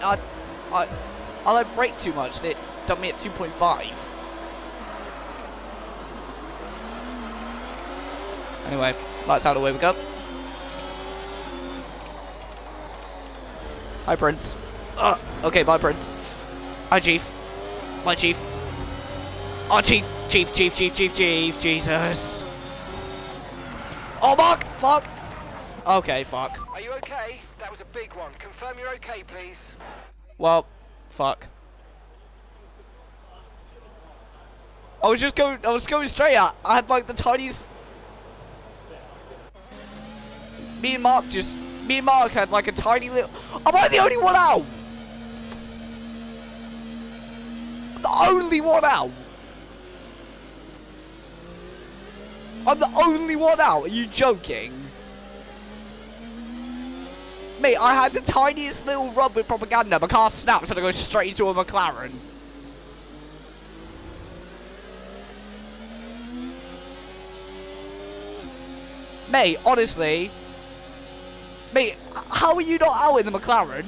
I, I like brake too much, and it dumped me at 2.5. Anyway, lights out, away we go. Hi, Prince. Okay, bye, Prince. Hi, Chief. Bye, Chief. Oh, Chief, Jesus. Oh, Mark, fuck. Okay, fuck. Are you okay? That was a big one. Confirm you're okay, please. Well, fuck. I was going straight at. I had like the tiniest. Me and Mark had like a tiny little. Am I the only one out? The only one out. I'm the only one out. Are you joking? Mate, I had the tiniest little rub with propaganda. My car snaps and I go straight into a McLaren. Mate, honestly. Mate, how are you not out in the McLaren?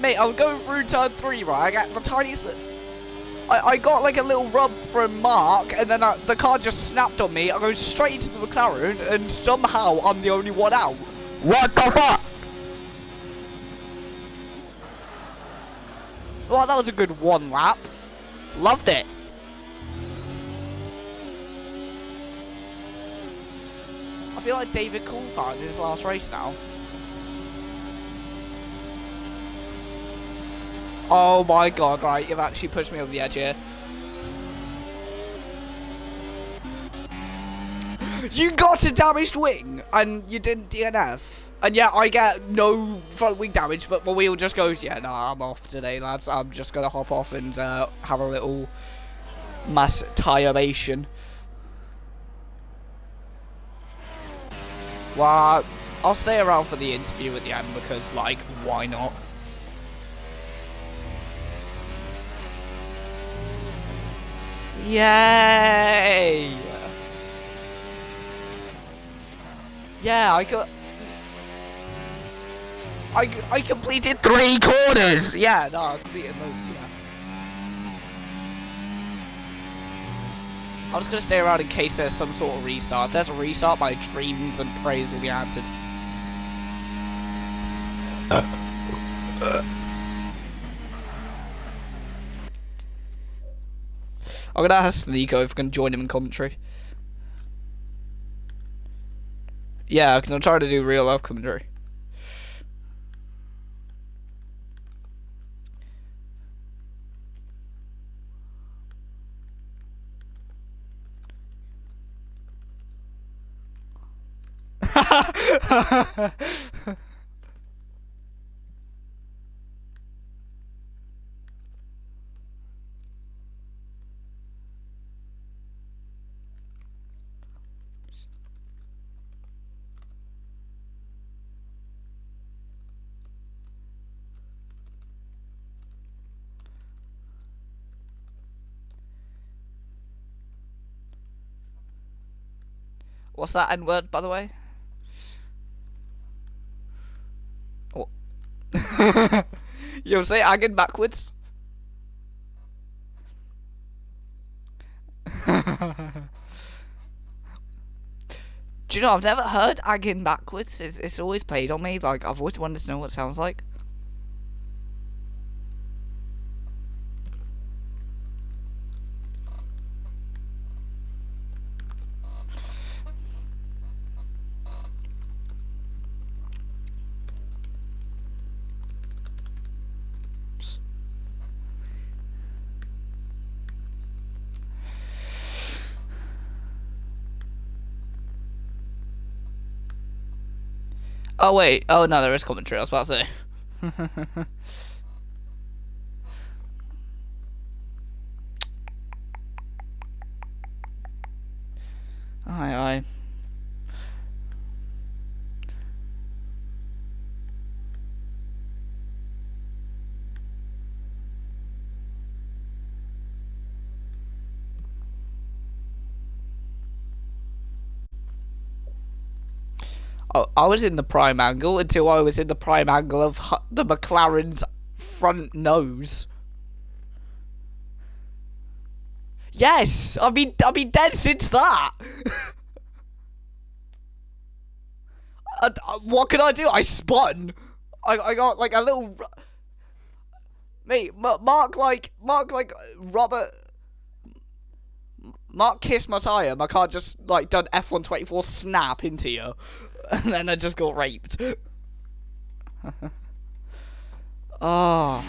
Mate, I'm going through turn 3, right? I got the tiniest... I got like a little rub from Mark, and then the car just snapped on me. I go straight into the McLaren, and somehow I'm the only one out. What the fuck? Well, that was a good one lap. Loved it. I feel like David Coulthard in his last race now. Oh my god, right, you've actually pushed me over the edge here. You got a damaged wing, and you didn't DNF. And yeah, I get no front wing damage, but my wheel just goes, yeah, no, I'm off today, lads. I'm just going to hop off and have a little mass tirebation. Well, I'll stay around for the interview at the end because, like, why not? Yay! Yeah, I completed 3 corners! Yeah, no, I completed those, yeah. I'm just gonna stay around in case there's some sort of restart. If there's a restart, my dreams and prayers will be answered. I'm gonna ask Nico if I can join him in commentary. Yeah, because I'm trying to do real life commentary. What's that N word, by the way? What? You say again backwards? Do you know, I've never heard again backwards. It's always played on me. Like, I've always wanted to know what it sounds like. Oh wait, oh no, there is commentary, I was about to say. Aye, aye. I was in the prime angle until I was in the prime angle of the McLaren's front nose. Yes, I've been dead since that. What can I do? I spun. I got like a little. Mate, Mark like Robert. Mark kissed my tyre. My car just like done F124 snap into you, and then I just got raped. Oh.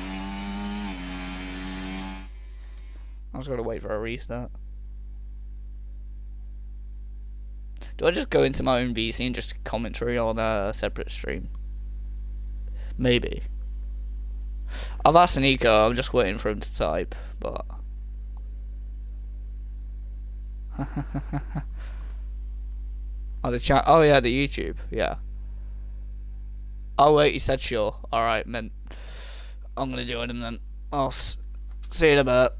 I was gonna wait for a restart. Do I just go into my own VC and just commentary on a separate stream? Maybe. I've asked Nico, I'm just waiting for him to type, but... Oh, the chat. Oh, yeah, the YouTube. Yeah. Oh, wait, he said sure. Alright, man. I'm gonna join him then. I'll see you in a bit.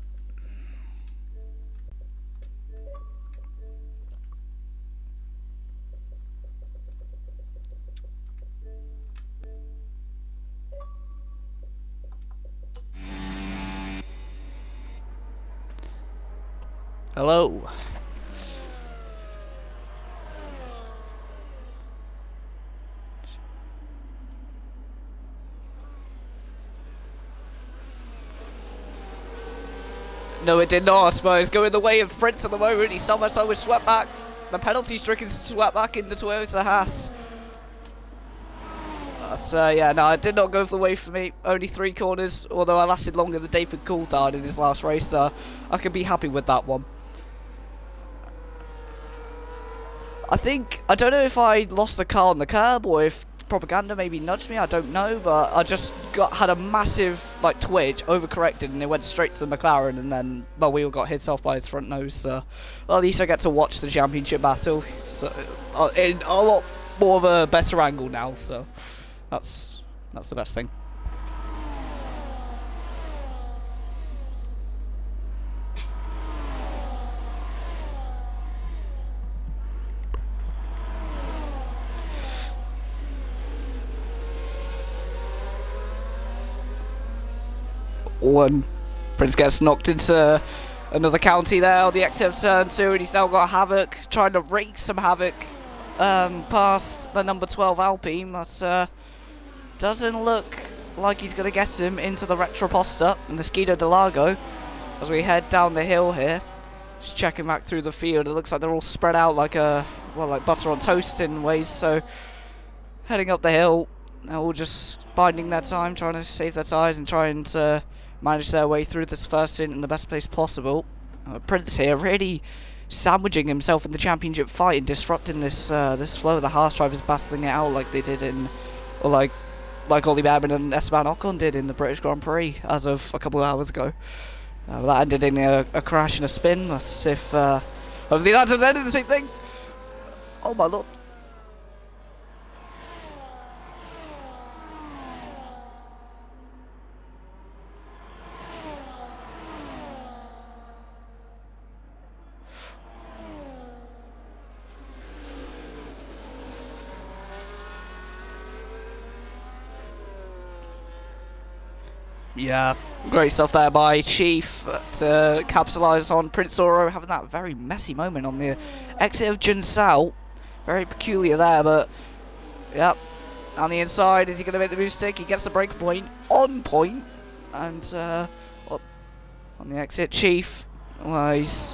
Hello. No, it did not, I suppose. Going the way of Prince at the moment. He somehow was swept back. The penalty stricken swept back in the Toyota Haas. Yeah, no, it did not go the way for me. Only 3 corners, although I lasted longer than David Coulthard in his last race, so I can be happy with that one. I don't know if I lost the car on the curb or if propaganda maybe nudged me, I don't know, but I just had a massive like twitch, overcorrected, and it went straight to the McLaren, and then my wheel got hit off by his front nose, so well, at least I get to watch the championship battle so in a lot more of a better angle now, so that's the best thing. One Prince gets knocked into another county there on the active turn 2, and he's now got Havoc trying to rake some havoc past the number 12 Alpine, but doesn't look like he's going to get him into the Retroposta and the Skido de Lago as we head down the hill here. Just checking back through the field, it looks like they're all spread out like like butter on toast in ways, so heading up the hill, they're all just biding their time, trying to save their tyres and trying to manage their way through this first stint in the best place possible. Prince here really sandwiching himself in the championship fight and disrupting this this flow of the Haas drivers, battling it out like they did in, or like Ollie Behrman and Esteban Ocon did in the British Grand Prix as of a couple of hours ago. That ended in a crash and a spin. Let's if hopefully that doesn't end in the same thing. Oh my lord. Yeah, great stuff there by Chief to capitalise on Prince Oro having that very messy moment on the exit of Jinsao. Very peculiar there, but yep. On the inside, is he going to make the move stick? He gets the break point on point, and well, on the exit, Chief. Well, he's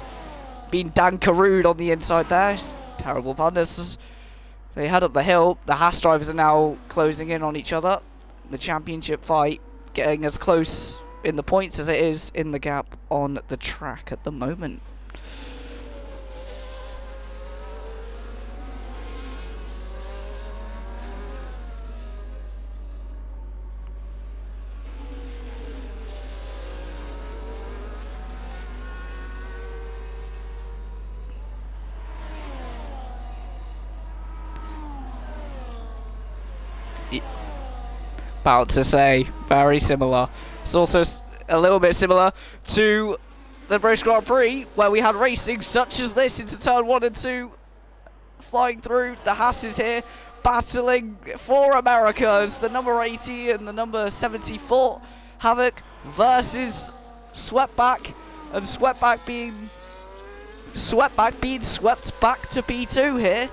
been dankarood on the inside there. Terrible pun. They head up the hill. The Haas drivers are now closing in on each other. The championship fight getting as close in the points as it is in the gap on the track at the moment. About to say, very similar. It's also a little bit similar to the British Grand Prix, where we had racing such as this into turn 1 and 2, flying through. The Haas is here, battling for America as the number 80 and the number 74. Havoc versus Sweatback, and Sweatback being swept back to P2 here.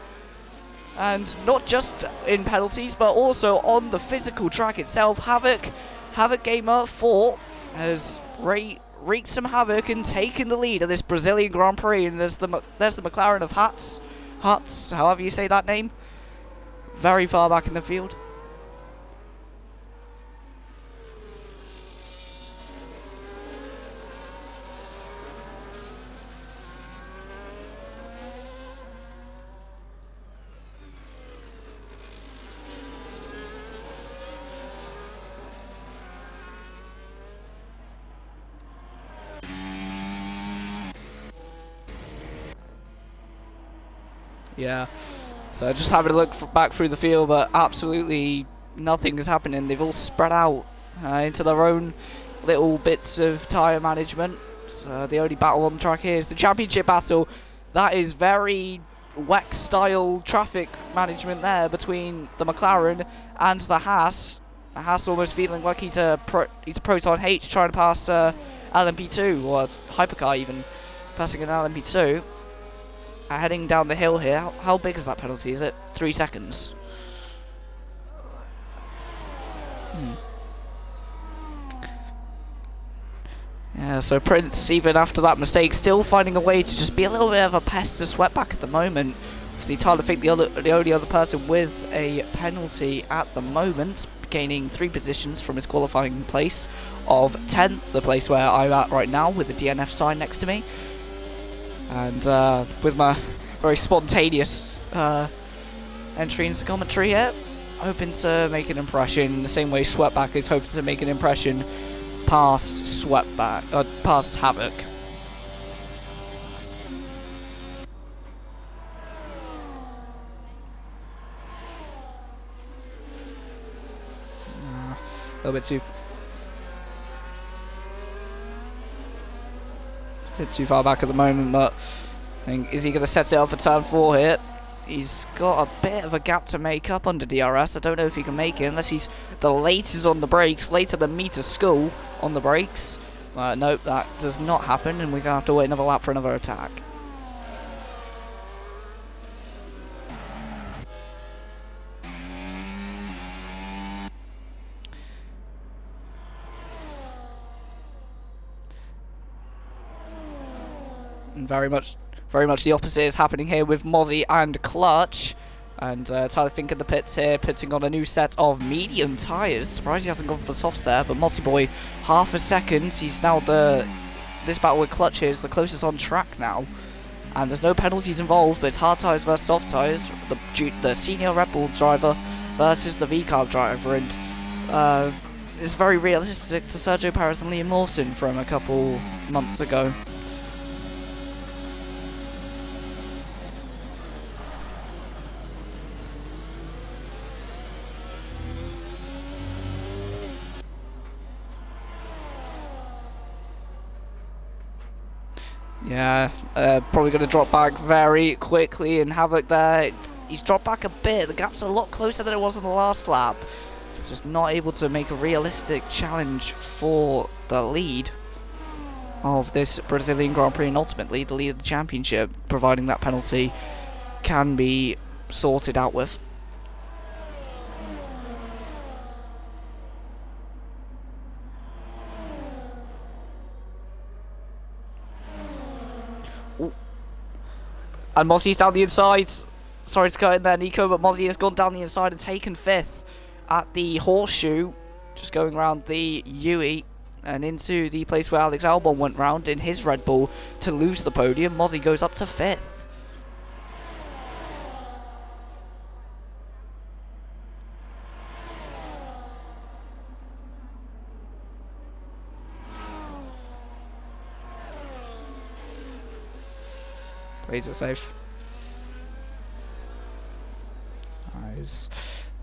And not just in penalties, but also on the physical track itself. Havoc Gamer 4 has wreaked some havoc and taken the lead of this Brazilian Grand Prix. And there's the McLaren of Huts, however you say that name, very far back in the field. Yeah, so just having a look back through the field, but absolutely nothing is happening. They've all spread out into their own little bits of tyre management. So the only battle on the track here is the championship battle. That is very WEC style traffic management there between the McLaren and the Haas. The Haas almost feeling like he's a Proton H trying to pass LMP2, or Hypercar even, passing an LMP2. Heading down the hill here. How big is that penalty? Is it 3 seconds? Yeah, so Prince, even after that mistake, still finding a way to just be a little bit of a pest to Sweatback at the moment. Obviously, Tyler Fink, the only other person with a penalty at the moment, gaining 3 positions from his qualifying place of 10th, the place where I'm at right now, with the DNF sign next to me. And with my very spontaneous entry into commentary here, hoping to make an impression the same way Sweatback is hoping to make an impression past past Havoc. A little bit too far back at the moment, but I think, is he going to set it up for turn 4 here? He's got a bit of a gap to make up under DRS. I don't know if he can make it unless he's the latest on the brakes, later than me to school on the brakes. Nope, that does not happen, and we're going to have to wait another lap for another attack. And very much the opposite is happening here with Mozzie and Clutch. And Tyler Fink in the pits here, putting on a new set of medium tyres. Surprised he hasn't gone for softs there, but Mozzie Boy, half a second. He's now this battle with Clutch here is the closest on track now. And there's no penalties involved, but it's hard tyres versus soft tyres. The senior Red Bull driver versus the V-Carb driver. And it's very realistic to Sergio Perez and Liam Lawson from a couple months ago. Yeah, probably going to drop back very quickly, and Havoc there, he's dropped back a bit. The gap's a lot closer than it was in the last lap. Just not able to make a realistic challenge for the lead of this Brazilian Grand Prix, and ultimately the lead of the championship, providing that penalty can be sorted out with. And Mozzie's down the inside. Sorry to cut in there, Nico, but Mozzie has gone down the inside and taken 5th at the Horseshoe. Just going around the UE and into the place where Alex Albon went round in his Red Bull to lose the podium. Mozzie goes up to 5th. Plays it safe. Nice.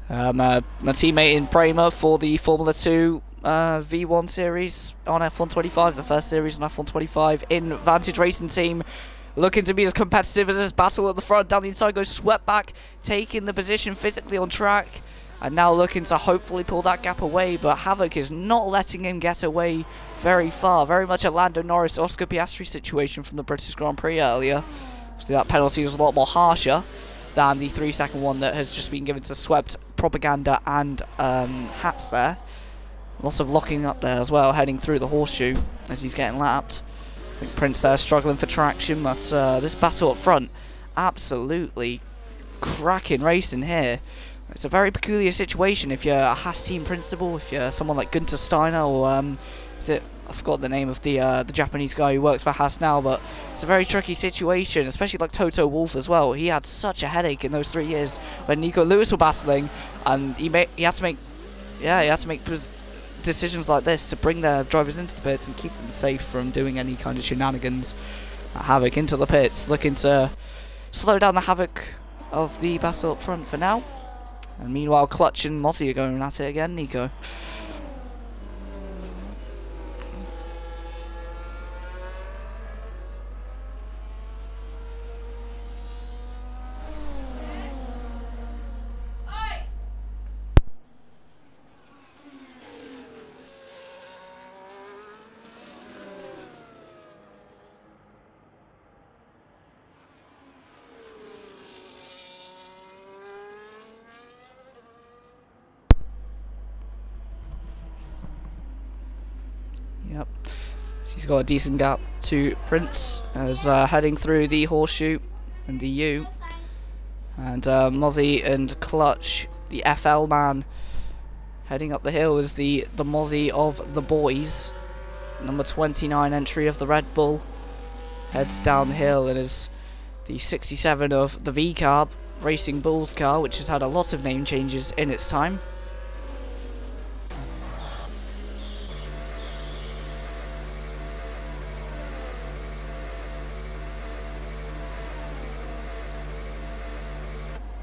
My teammate in Bremer for the Formula 2 V1 series on F125, the first series on F125 in Vantage Racing Team. looking to be as competitive as this battle at the front. Down the inside goes Swept back, taking the position physically on track. And now looking to hopefully pull that gap away, but Havoc is not letting him get away very far. Very much a Lando Norris, Oscar Piastri situation from the British Grand Prix earlier. Obviously that penalty was a lot more harsher than the 3-second one that has just been given to Swept, Propaganda and Hats there. Lots of locking up there as well, heading through the horseshoe as he's getting lapped. I think Prince there struggling for traction, but this battle up front, absolutely cracking racing here. It's a very peculiar situation if you're a Haas team principal, if you're someone like Gunther Steiner, or I forgot the name of the Japanese guy who works for Haas now, but it's a very tricky situation, especially like Toto Wolff as well. He had such a headache in those 3 years when Nico Lewis were battling, and he had to make decisions like this to bring their drivers into the pits and keep them safe from doing any kind of shenanigans. Havoc into the pits, looking to slow down the havoc of the battle up front for now. And meanwhile, Clutch and Mozzie are going at it again. Nico. Yep. So he's got a decent gap to Prince as heading through the horseshoe and the U. And Mozzie and Clutch, the FL man, heading up the hill is the Mozzie of the boys. Number 29 entry of the Red Bull. Heads down the hill and is the 67 of the V-Carb Racing Bulls car, which has had a lot of name changes in its time.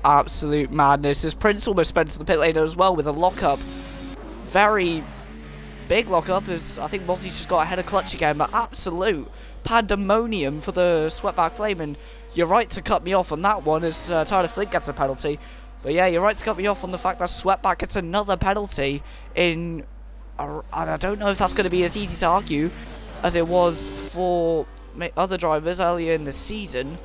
Absolute madness as Prince almost spent to the pit lane as well with a lockup. Very big lockup as I think Mozzie's just got ahead of Clutch again, but absolute pandemonium for the Sweatback Flame. And you're right to cut me off on that one as Tyler Flint gets a penalty. But yeah, you're right to cut me off on the fact that Sweatback gets another penalty in... and I don't know if that's going to be as easy to argue as it was for other drivers earlier in the season.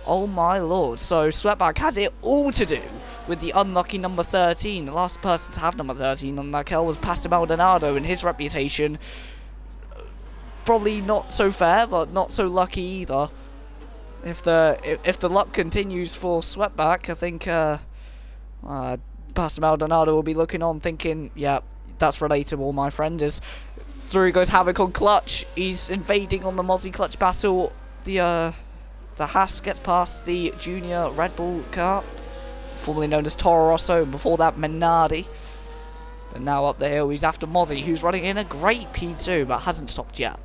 Oh my lord. So Sweatback has it all to do with the unlucky number 13. The last person to have number 13 on that car was Pastor Maldonado, and his reputation probably not so fair, but not so lucky either. If the luck continues for Sweatback, I think Pastor Maldonado will be looking on thinking, yeah, that's relatable, my friend. As through goes Havoc on Clutch. He's invading on the Mozzie Clutch battle. The Haas gets past the junior Red Bull car, formerly known as Toro Rosso, and before that Minardi. And now up the hill he's after Mozzie, who's running in a great P2 but hasn't stopped yet.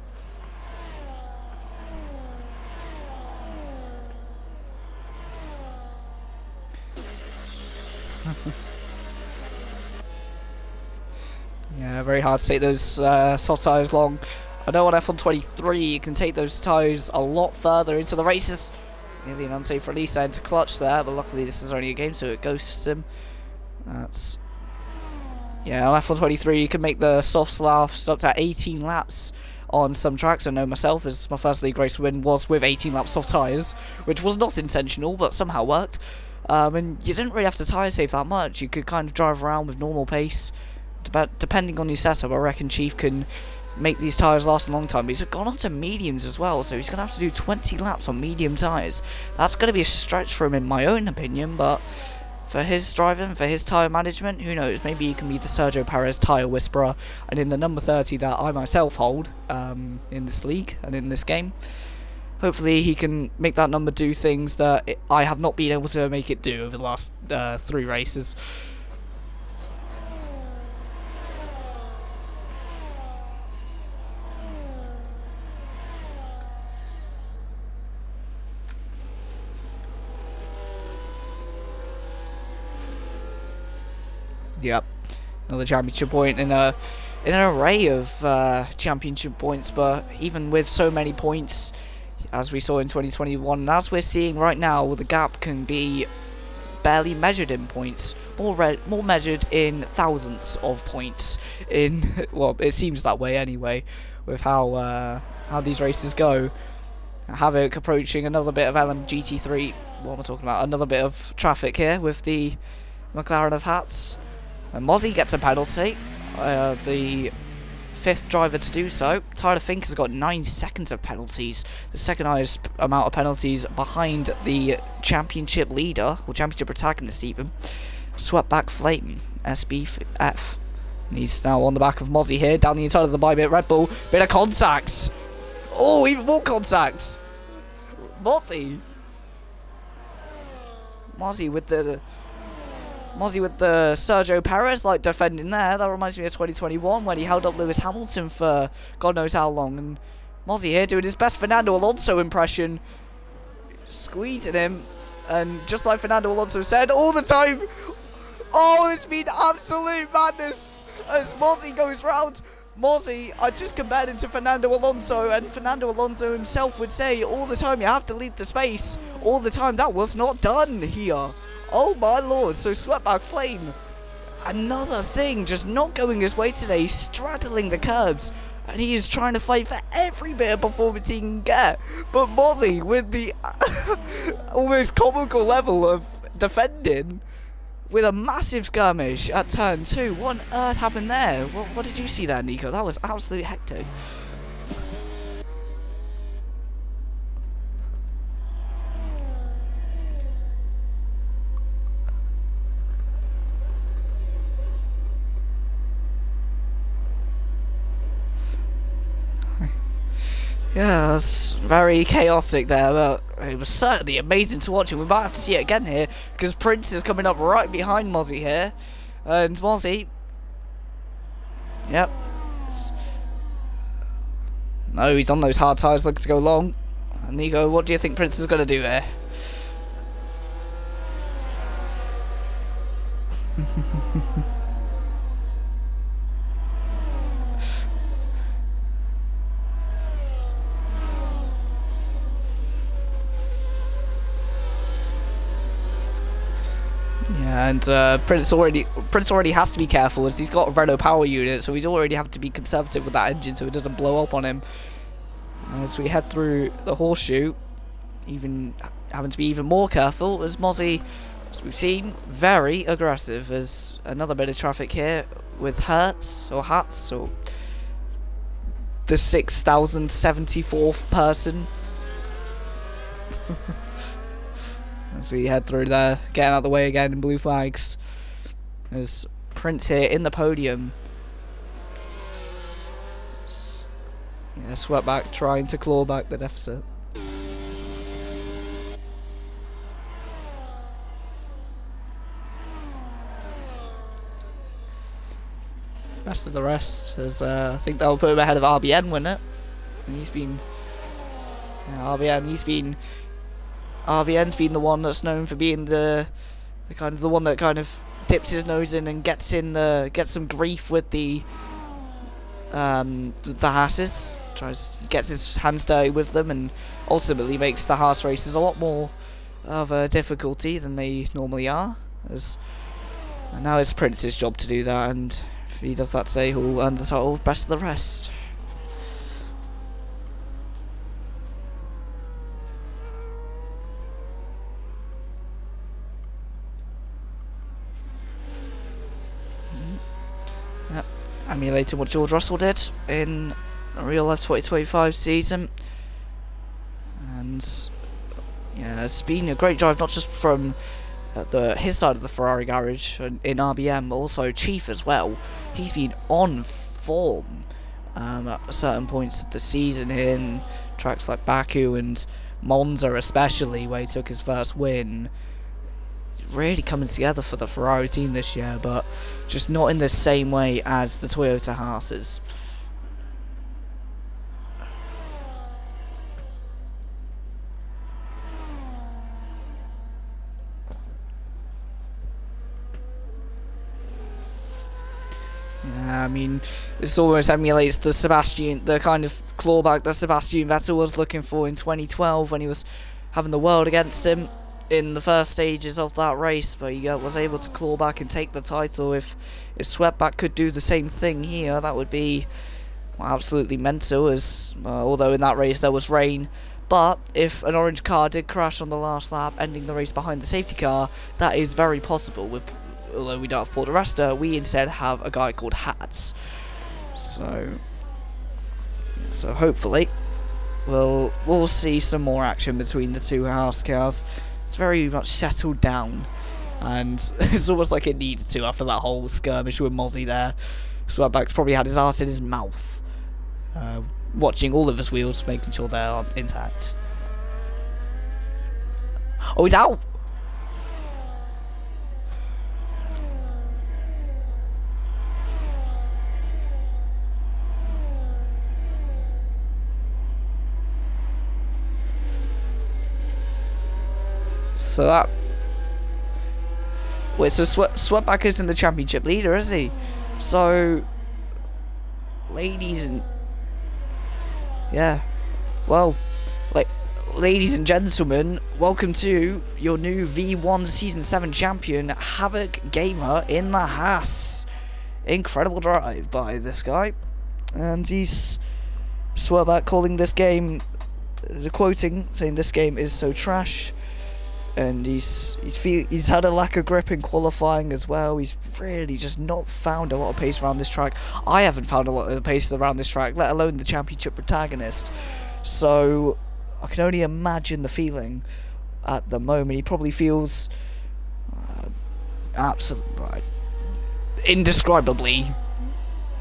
Yeah, very hard to take those soft tyres long. I know on F123 you can take those tyres a lot further into the races. Nearly an unsafe release there into Clutch there, but luckily this is only a game, so it ghosts him. That's... yeah, on F123 you can make the soft laps up to 18 laps on some tracks. I know myself, as my first league race win was with 18 laps soft tyres, which was not intentional, but somehow worked. And you didn't really have to tyre save that much. You could kind of drive around with normal pace. Depending on your setup, I reckon Chief can make these tyres last a long time. But he's gone on to mediums as well, so he's going to have to do 20 laps on medium tyres. That's going to be a stretch for him in my own opinion, but for his driving, for his tyre management, who knows, maybe he can be the Sergio Perez tyre whisperer, and in the number 30 that I myself hold in this league and in this game, hopefully he can make that number do things that I have not been able to make it do over the last 3 races. Yep, another championship point in an array of championship points, but even with so many points, as we saw in 2021. And as we're seeing right now, the gap can be barely measured in points, more measured in thousands of points. In well, it seems that way anyway, with how these races go. Havoc approaching another bit of LMGT3. What am I talking about? Another bit of traffic here with the McLaren of Hats. And Mozzie gets a penalty. The 5th driver to do so. Tyler Fink has got 9 seconds of penalties. The second highest amount of penalties behind the championship leader, or championship protagonist even. Swept Flame, SBF. And he's now on the back of Mozzie here, down the inside of the Bybit Red Bull. Bit of contacts. Oh, even more contacts. Mozzie with the Sergio Perez like defending there. That reminds me of 2021 when he held up Lewis Hamilton for God knows how long. And Mozzie here doing his best Fernando Alonso impression, squeezing him. And just like Fernando Alonso said, all the time. Oh, it's been absolute madness as Mozzie goes round. Mozzie, I just compared him to Fernando Alonso, and Fernando Alonso himself would say all the time you have to lead the space. All the time, that was not done here. Oh my lord, so Sweatback Flame, another thing, just not going his way today, straddling the curbs. And he is trying to fight for every bit of performance he can get. But Mozzie, with the almost comical level of defending, with a massive skirmish at turn 2. What on earth happened there? What did you see there, Nico? That was absolutely hectic. Yeah, it was very chaotic there, but it was certainly amazing to watch, and we might have to see it again here, because Prince is coming up right behind Mozzie here, and Mozzie, yep, no, he's on those hard tyres, looking to go long. And Nico, what do you think Prince is going to do here? Yeah, and Prince already has to be careful as he's got a Renault power unit, so he's already have to be conservative with that engine so it doesn't blow up on him. As we head through the horseshoe, even having to be even more careful as Mozzie, as we've seen, very aggressive. There's another bit of traffic here with Hats, or the 6,074th person. As we head through there, getting out of the way again in blue flags. There's Prince here in the podium. Yeah, Sweatback trying to claw back the deficit. Rest of the rest, as I think that'll put him ahead of RBN, wouldn't it? And he's been, RBN's been the one that's known for being the one that kind of dips his nose in and gets some grief with the Haas's, gets his hands dirty with them, and ultimately makes the Haas races a lot more of a difficulty than they normally are. And now it's Prince's job to do that, and if he does that today, he'll earn the title best of the rest. Emulating what George Russell did in the real life 2025 season, and yeah, it's been a great drive, not just from his side of the Ferrari garage in RBM, but also Chief as well. He's been on form at certain points of the season here in tracks like Baku and Monza especially, where he took his first win. Really coming together for the Ferrari team this year, but just not in the same way as the Toyota Haas's. Yeah, I mean, this almost emulates the kind of clawback that Sebastian Vettel was looking for in 2012 when he was having the world against him in the first stages of that race, but he was able to claw back and take the title. If Sweatback could do the same thing here, that would be absolutely mental, as although in that race there was rain. But if an orange car did crash on the last lap, ending the race behind the safety car, that is very possible. Although we don't have Paul di Resta, we instead have a guy called Hats. So hopefully we'll see some more action between the two house cars. It's very much settled down, and it's almost like it needed to after that whole skirmish with Mozzie there. Sweatback's probably had his heart in his mouth, watching all of his wheels, making sure they're intact. Oh, he's out! So that... Wait, so Sweatback is in the championship leader, is he? So... Ladies and... Yeah. Well, like, ladies and gentlemen, welcome to your new V1 Season 7 champion, Havoc Gamer in the Haas. Incredible drive by this guy. And he's... Sweatback calling this game... quoting, saying this game is so trash. And he's had a lack of grip in qualifying as well. He's really just not found a lot of pace around this track. I haven't found a lot of pace around this track, let alone the championship protagonist. So I can only imagine the feeling at the moment. He probably feels absolutely indescribably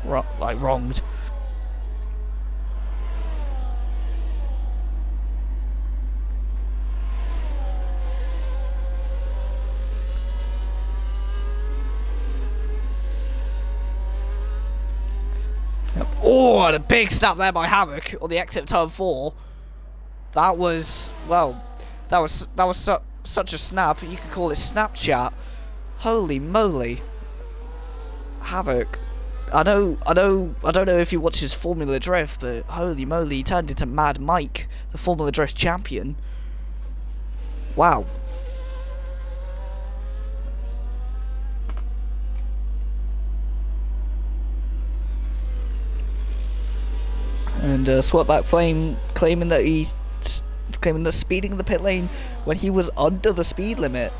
wronged. Oh, and a big snap there by Havoc on the exit of turn 4. That was, well, that was such a snap. You could call it Snapchat. Holy moly, Havoc. I don't know if you watch his Formula Drift, but holy moly, he turned into Mad Mike, the Formula Drift champion. Wow. And Sweatback claiming that speeding in the pit lane when he was under the speed limit.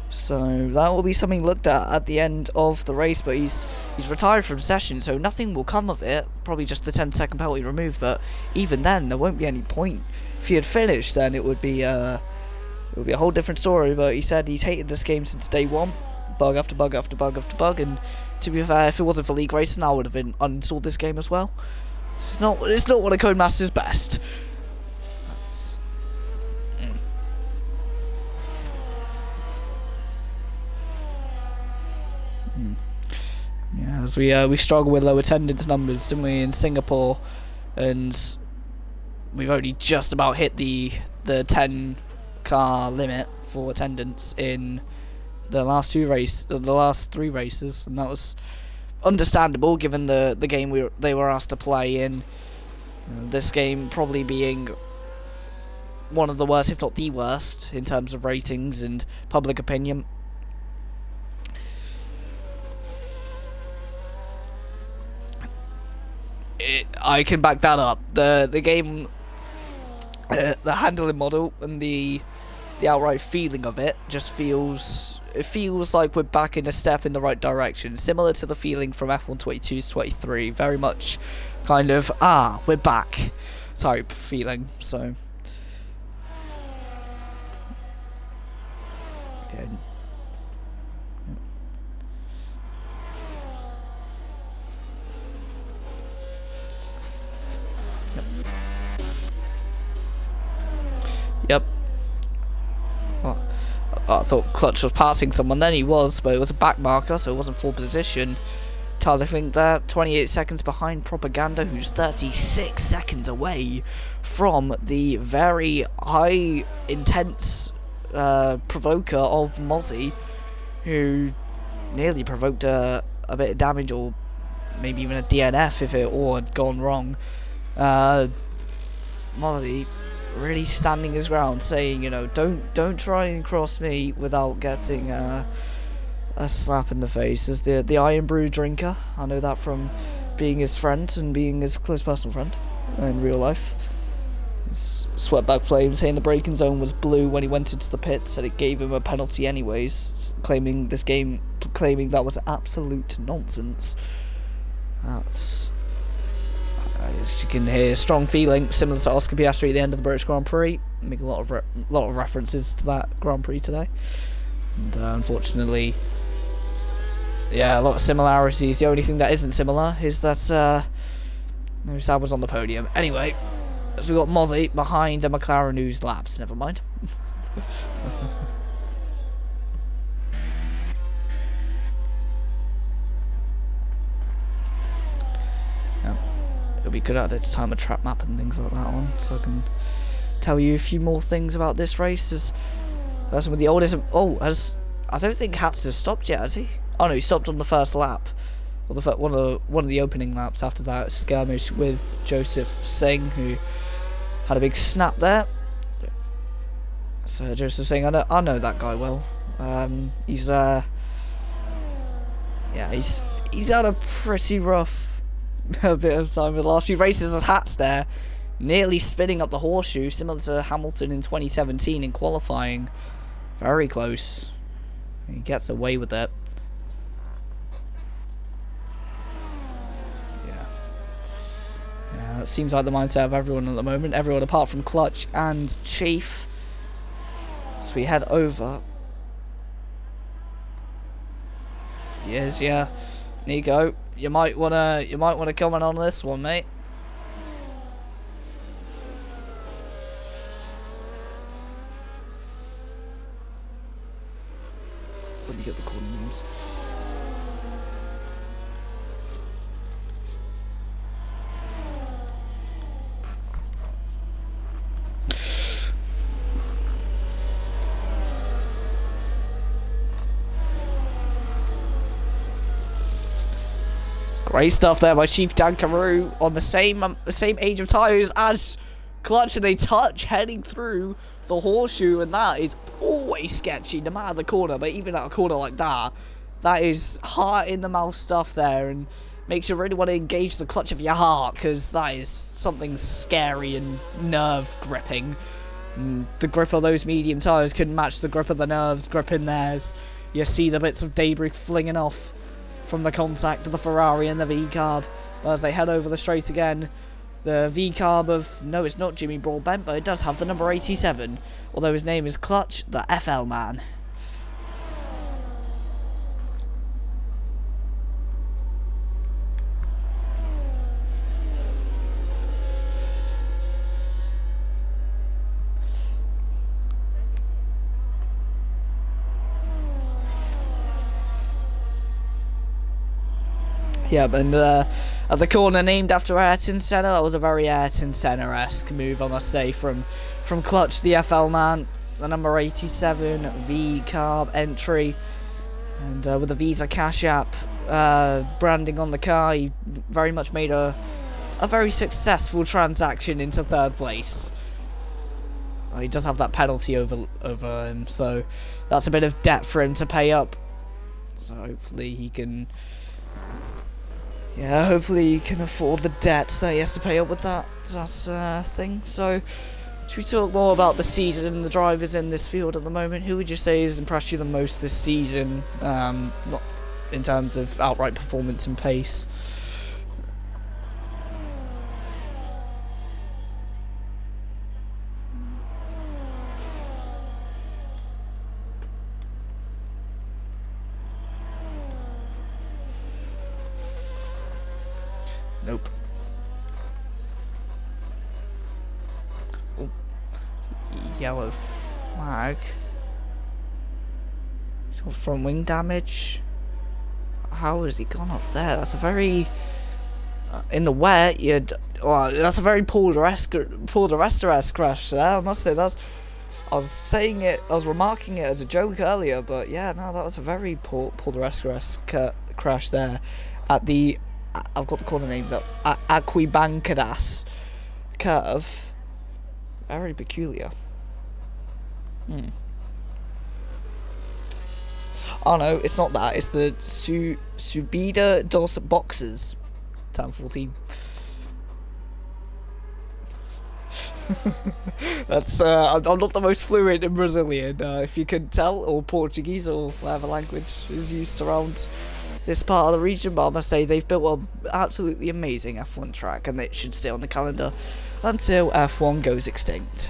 So that will be something looked at the end of the race. But he's retired from session, so nothing will come of it. Probably just the 10-second penalty removed. But even then, there won't be any point. If he had finished, then it would be a whole different story. But he said he's hated this game since day one. Bug after bug after bug after bug. And to be fair, if it wasn't for league racing, I would have been uninstalled this game as well. It's not one of Codemaster's best. That's... Yeah, as we struggle with low attendance numbers, didn't we, in Singapore, and we've only just about hit the 10 car limit for attendance in the last 3 races, and that was understandable given the game they were asked to play in. This game probably being one of the worst, if not the worst, in terms of ratings and public opinion. I can back that up. The game, the handling model and the outright feeling of it just feels like we're back in a step in the right direction, similar to the feeling from F1 22 to 23. Very much kind of we're back type feeling. So yeah. Yep. Oh, I thought Clutch was passing someone, then he was, but it was a back marker, so it wasn't full position. Tyler Fink there, 28 seconds behind Propaganda, who's 36 seconds away from the very high, intense provoker of Mozzie, who nearly provoked a a bit of damage, or maybe even a DNF if it all had gone wrong. Mozzie really standing his ground, saying, you know, don't try and cross me without getting a slap in the face. As the Iron Brew drinker, I know that from being his friend and being his close personal friend in real life. Sweatback Flame saying the braking zone was blue when he went into the pit, said it gave him a penalty anyways, claiming that was absolute nonsense. That's, as you can hear, strong feeling similar to Oscar Piastri at the end of the British Grand Prix. Make a lot of references to that Grand Prix today, and unfortunately, yeah, a lot of similarities. The only thing that isn't similar is that no Sam was on the podium. Anyway, so we got Mozzie behind a McLaren who's laps. Never mind. Yeah. It'll be good at the time of trap map and things like that one, so I can tell you a few more things about this race. As some of the oldest. Oh, I don't think Hatz has stopped yet, has he? Oh no, he stopped on the first lap. Well, one of the opening laps after that skirmish with Joseph Singh, who had a big snap there. So Joseph Singh, I know that guy well. He's had a pretty rough bit of time in the last few races. As Hat's there, nearly spinning up the horseshoe, similar to Hamilton in 2017 in qualifying. Very close. He gets away with it. It seems like the mindset of everyone at the moment. Everyone apart from Clutch and Chief. So we head over. Yes, yeah. Nico, you might wanna comment on this one, mate. Let me get the corner names. Great stuff there by Chief Dan Carew on the same age of tyres as Clutch, and they touch heading through the horseshoe, and that is always sketchy no matter the corner. But even at a corner like that is heart in the mouth stuff there, and makes you really want to engage the clutch of your heart, because that is something scary and nerve gripping. And the grip of those medium tyres couldn't match the grip of the nerves gripping theirs. You see the bits of debris flinging off from the contact of the Ferrari and the V-carb as they head over the straight again. The V-carb of, no, it's not Jimmy Broadbent, but it does have the number 87, although his name is Clutch, the FL man. Yeah, and at the corner named after Ayrton Senna, that was a very Ayrton Senna-esque move, I must say, from Clutch, the FL man, the number 87 V-carb entry, and with the Visa Cash App branding on the car, he very much made a very successful transaction into third place. Well, he does have that penalty over him, so that's a bit of debt for him to pay up. So hopefully he can... Yeah, hopefully he can afford the debt that he has to pay up with that thing. So, should we talk more about the season and the drivers in this field at the moment? Who would you say has impressed you the most this season, not in terms of outright performance and pace? Nope. Oh. Yellow flag. He's got front wing damage. How has he gone up there? That's a very... in the wet, you'd... Well, that's a very Paul de Resta-esque crash there. I must say, that's I was saying it, I was remarking it as a joke earlier, but yeah, no, that was a very Polderesque crash there at the, I've got the corner names up, Aquibancadas curve. Very peculiar. Oh no, it's not that, it's the Subida dos Boxes, turn 14. That's I'm not the most fluent in Brazilian, if you can tell, or Portuguese, or whatever language is used around this part of the region, but I must say they've built an absolutely amazing F1 track, and it should stay on the calendar until F1 goes extinct.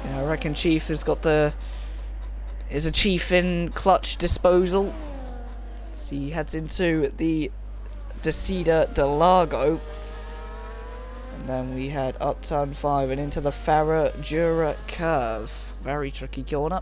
Yeah, I reckon Chief has got is a chief in clutch disposal. So he heads into the Descida de Largo. And then we head up turn 5 and into the Ferradura curve. Very tricky corner.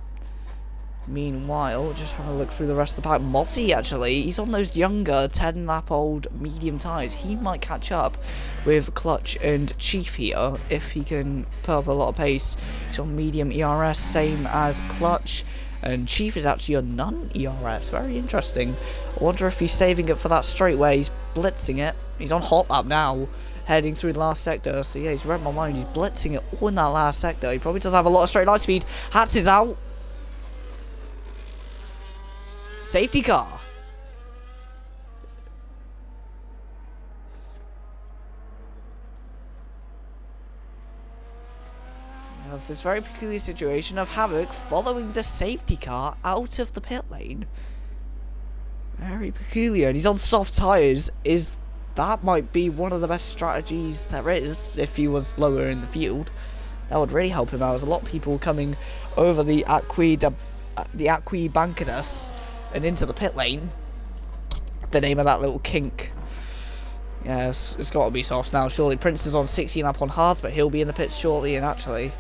Meanwhile, just have a look through the rest of the pack. Motti, actually, he's on those younger 10-lap-old medium tyres. He might catch up with Clutch and Chief here if he can put up a lot of pace. He's on medium ERS, same as Clutch. And Chief is actually on non-ERS. Very interesting. I wonder if he's saving it for that straightaway. He's blitzing it. He's on hot lap now, heading through the last sector. So yeah, he's read my mind. He's blitzing it all in that last sector. He probably doesn't have a lot of straight line speed. Hats is out. Safety car. We have this very peculiar situation of Havoc following the safety car out of the pit lane. Very peculiar, and he's on soft tyres. That might be one of the best strategies there is if he was lower in the field. That would really help him out. There's a lot of people coming over the Aquibancadas and into the pit lane. The name of that little kink. Yes, it's got to be softs now, surely. Prince is on 16 lap on hards, but he'll be in the pits shortly, and actually,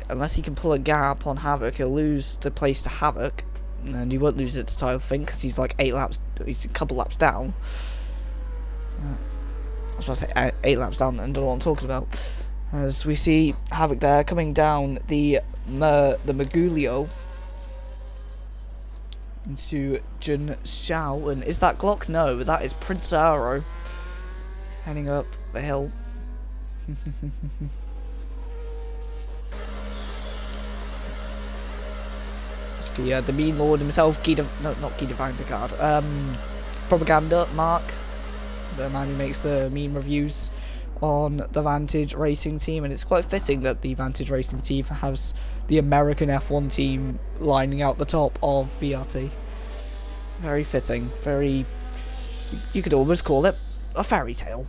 unless he can pull a gap on Havoc, he'll lose the place to Havoc, and he won't lose it to Tyler Fink, because he's like 8 laps, he's a couple laps down. I was about to say 8 laps down, and don't know what I'm talking about. As we see Havoc there, coming down the Magulio, into Jun Xiao, and is that Glock? No, that is Prince Arrow heading up the hill. It's the mean lord himself, Guido, no, not Guido Vandergaard, Propaganda Mark, the man who makes the meme reviews on the Vantage Racing team, and it's quite fitting that the Vantage Racing team has the American F1 team lining out the top of VRT. Very fitting, very, you could almost call it a fairy tale.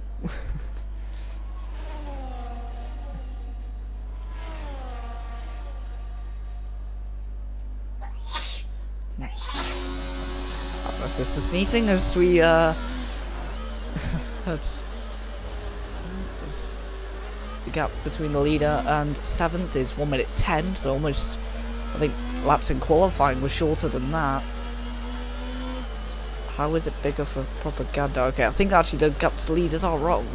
That's my sister sneezing as we that's the gap between the leader and 7th is 1 minute 10, so almost, I think laps in qualifying was shorter than that. How is it bigger for Propaganda? Okay, I think actually the gap to the leaders are wrong,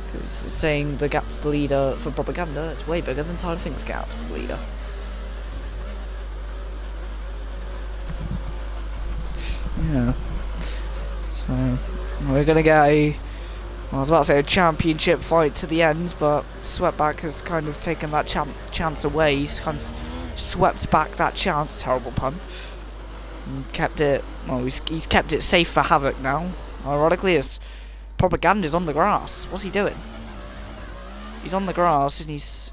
because it's saying the gap to the leader for Propaganda, it's way bigger than Tyler Fink's gap to the leader. Yeah, so we're gonna get I was about to say a championship fight to the end, but Sweatback has kind of taken that chance away. He's kind of swept back that chance, terrible pun, and kept it, well, he's kept it safe for Havoc now. Ironically, as Propaganda's on the grass. What's he doing? He's on the grass, and he's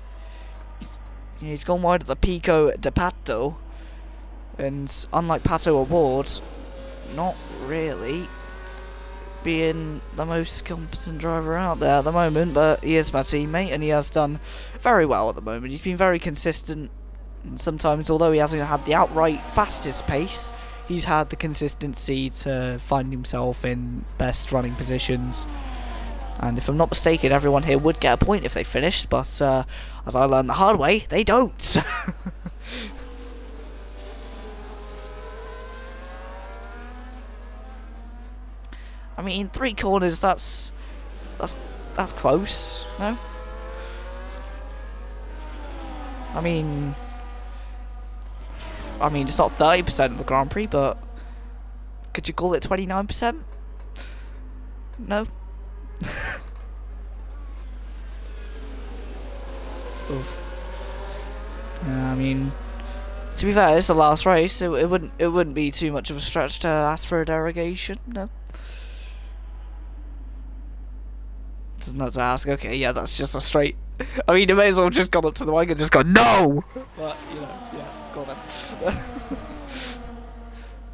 gone wide at the Pico de Pato, and unlike Pato Award, not really being the most competent driver out there at the moment, but he is my teammate and he has done very well at the moment. He's been very consistent, and sometimes, although he hasn't had the outright fastest pace, he's had the consistency to find himself in best running positions. And if I'm not mistaken, everyone here would get a point if they finished, but as I learned the hard way, they don't. I mean, 3 corners, that's close, no? I mean, it's not 30% of the Grand Prix, but could you call it 29%? No? I mean, to be fair, it's the last race. It wouldn't be too much of a stretch to ask for a derogation. No. Doesn't have to ask. Okay, yeah, that's just a straight. I mean, you may as well have just gone up to the mic and just gone no. But you know, yeah, go on then.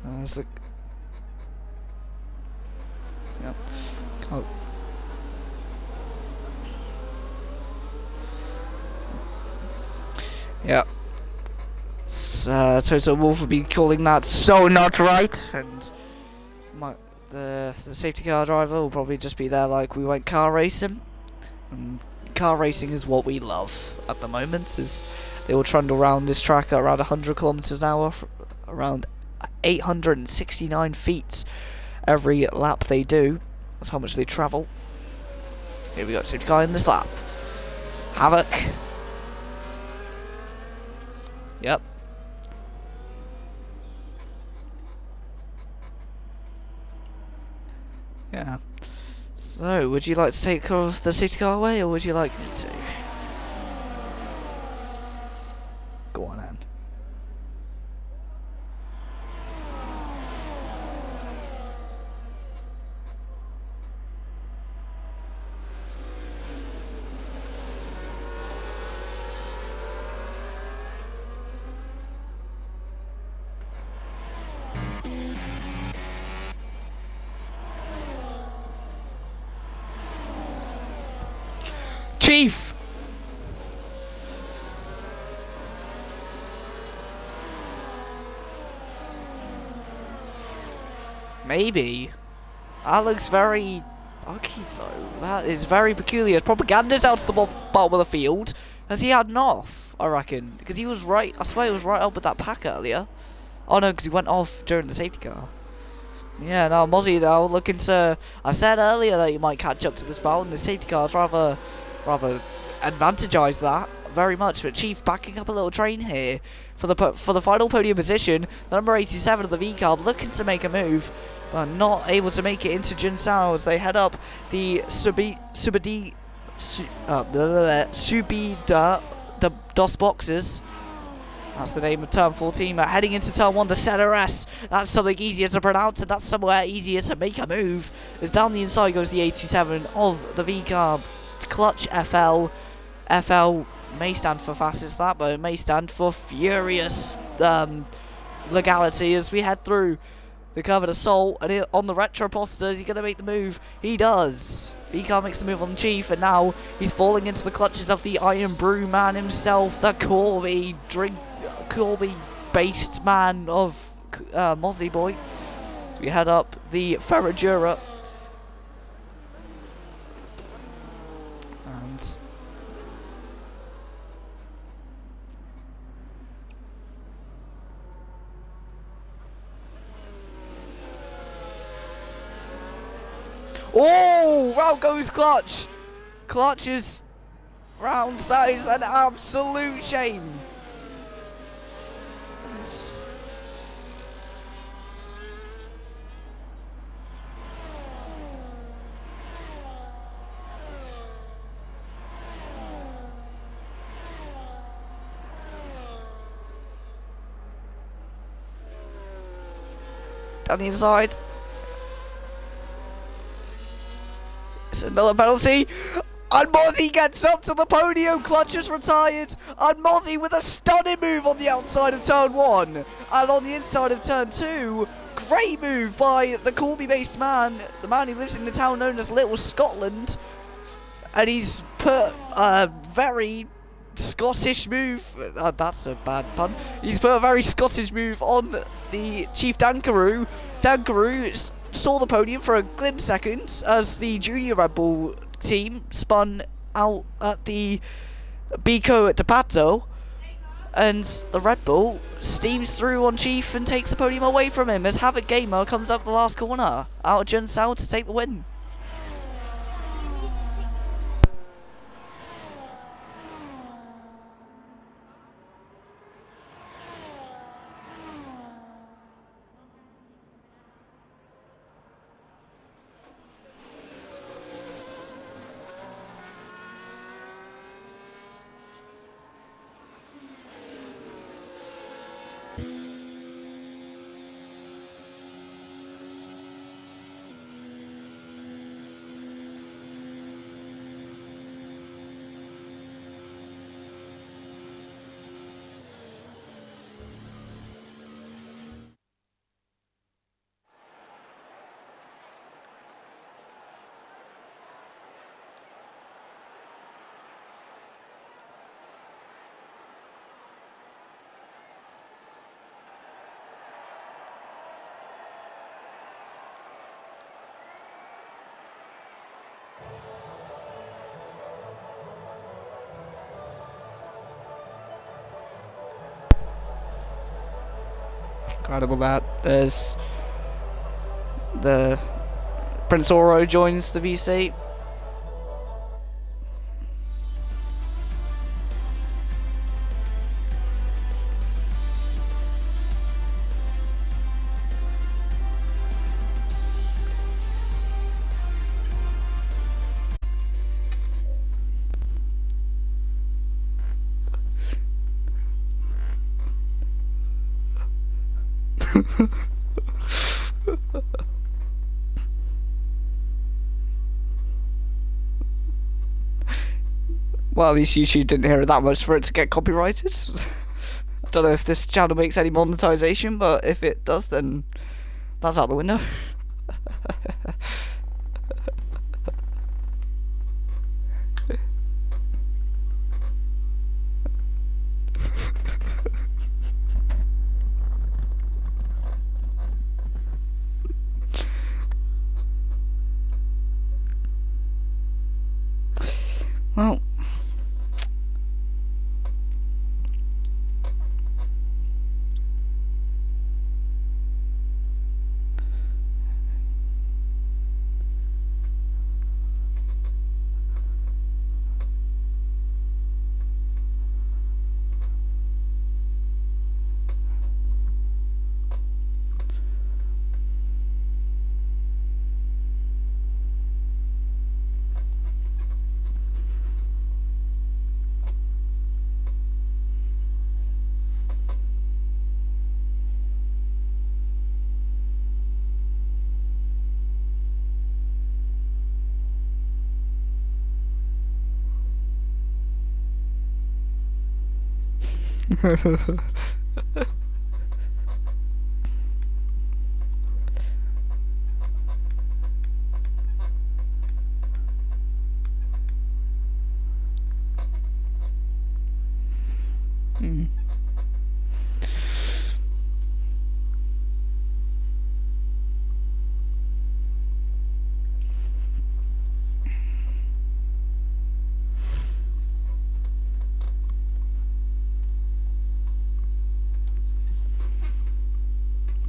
That's the. Yeah. Oh. Yeah. Toto Wolff would be calling that so not right, and the safety car driver will probably just be there like we went car racing. And car racing is what we love at the moment. Is they will trundle around this track at around 100 kilometers an hour, around 869 feet every lap they do. That's how much they travel. Here we go, safety car in this lap. Havoc. Yep. Yeah. So, would you like to take the safety car away, or would you like me to? Go on, Anne. Chief! Maybe. That looks very ugly though. That is very peculiar. Propaganda's out to the bottom of the field. Has he had an off? I reckon. Because he was right, I swear he was right up with that pack earlier. Oh no, because he went off during the safety car. Yeah, now Mozzie now looking to... I said earlier that you might catch up to this battle, and the safety car's rather advantageized that very much. But Chief backing up a little train here for the final podium position. The number 87 of the V car looking to make a move, but not able to make it into Jinsao as they head up the Subida DOS boxes. That's the name of turn 14. Heading into turn 1, the ZRS. That's something easier to pronounce, and that's somewhere easier to make a move. As down the inside goes the 87 of the V car. Clutch FL. FL may stand for fastest lap, but it may stand for furious legality as we head through the covered assault. And on the retro poster, is he going to make the move? He does. V-Car makes the move on Chief, and now he's falling into the clutches of the Iron Brew man himself, the Corby-based man of Mozzie Boy. So we head up the Ferradura. And oh, round goes Clutch. Clutch is round. That is an absolute shame. Down the inside. It's another penalty. And Mozzie gets up to the podium. Clutch is retired. And Mozzie with a stunning move on the outside of turn 1. And on the inside of turn 2. Great move by the Corby-based man. The man who lives in the town known as Little Scotland. And he's put a very Scottish move. That's a bad pun. He's put a very Scottish move on the Chief Dankaroo. Dankaroo saw the podium for a glim second as the junior Red Bull team spun out at the Bico at Depato. and the Red Bull steams through on Chief and takes the podium away from him as Havoc Gamer comes up the last corner out of Jun Sao to take the win. Incredible that. There's the Prince Oro joins the VC. Well, at least YouTube didn't hear it that much for it to get copyrighted. I don't know if this channel makes any monetization, but if it does, then that's out the window. Well,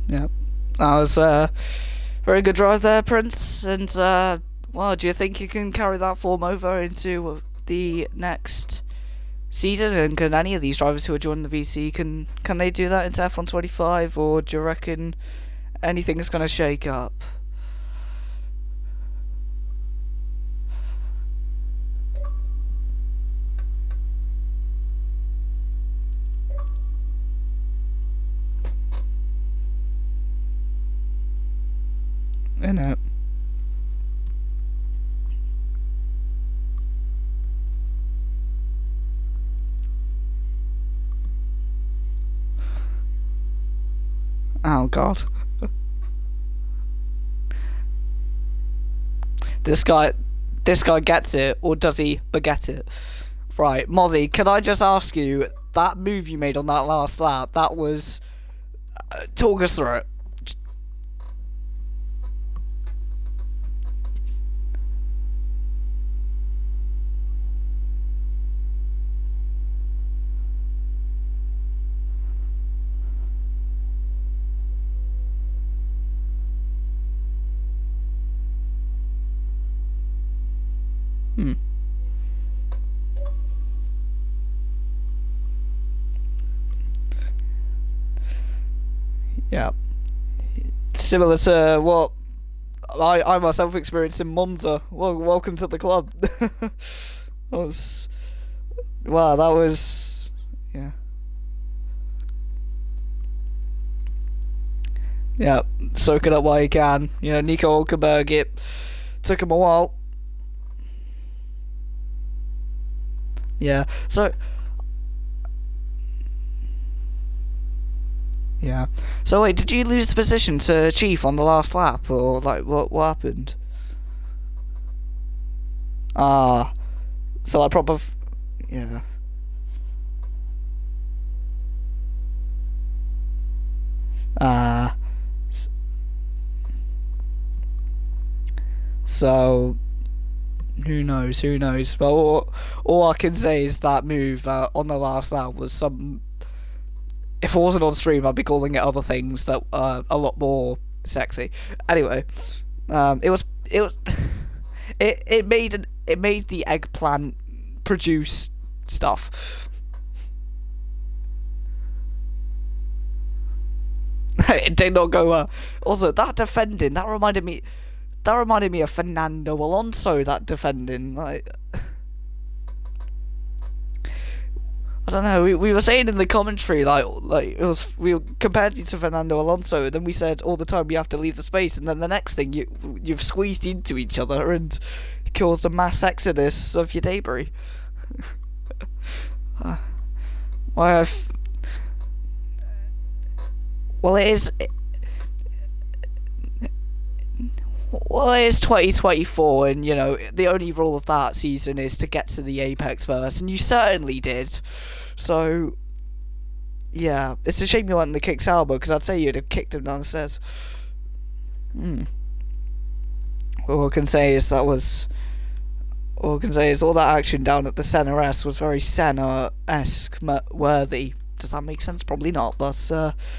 yeah, that was a very good drive there, Prince. And well, do you think you can carry that form over into the next season? And can any of these drivers who are joining the VC can they do that into F125, or do you reckon anything's gonna shake up? You know. Oh God. This guy gets it, or does he forget it? Right, Mozzie, can I just ask you, that move you made on that last lap, that was... talk us through it. Hmm. Yeah. Similar to what I myself experienced in Monza. Well, welcome to the club. That was wow. That was yeah. Yeah. Soak it up while you can. You know, Nico Hulkenberg. It took him a while. Yeah. So. Yeah. So wait, did you lose the position to Chief on the last lap, or like what happened? Ah. So I proper. Yeah. Ah. So who knows? Who knows? But all I can say is that move on the last lap was some. If it wasn't on stream, I'd be calling it other things that are a lot more sexy. Anyway, it was it made the eggplant produce stuff. It did not go well. Also, that defending that reminded me of Fernando Alonso. That defending, like, I don't know. We were saying in the commentary, like it was, we compared you to Fernando Alonso, and then we said all the time you have to leave the space, and then the next thing you've squeezed into each other and caused a mass exodus of your debris. Well, well, it is. Well, it's 2024, and you know the only rule of that season is to get to the apex first, and you certainly did. So, yeah, it's a shame you weren't in the kick Sauber, because I'd say you'd have kicked him downstairs. All I can say is all that action down at the Senna S was very Senna-esque worthy. Does that make sense? Probably not, but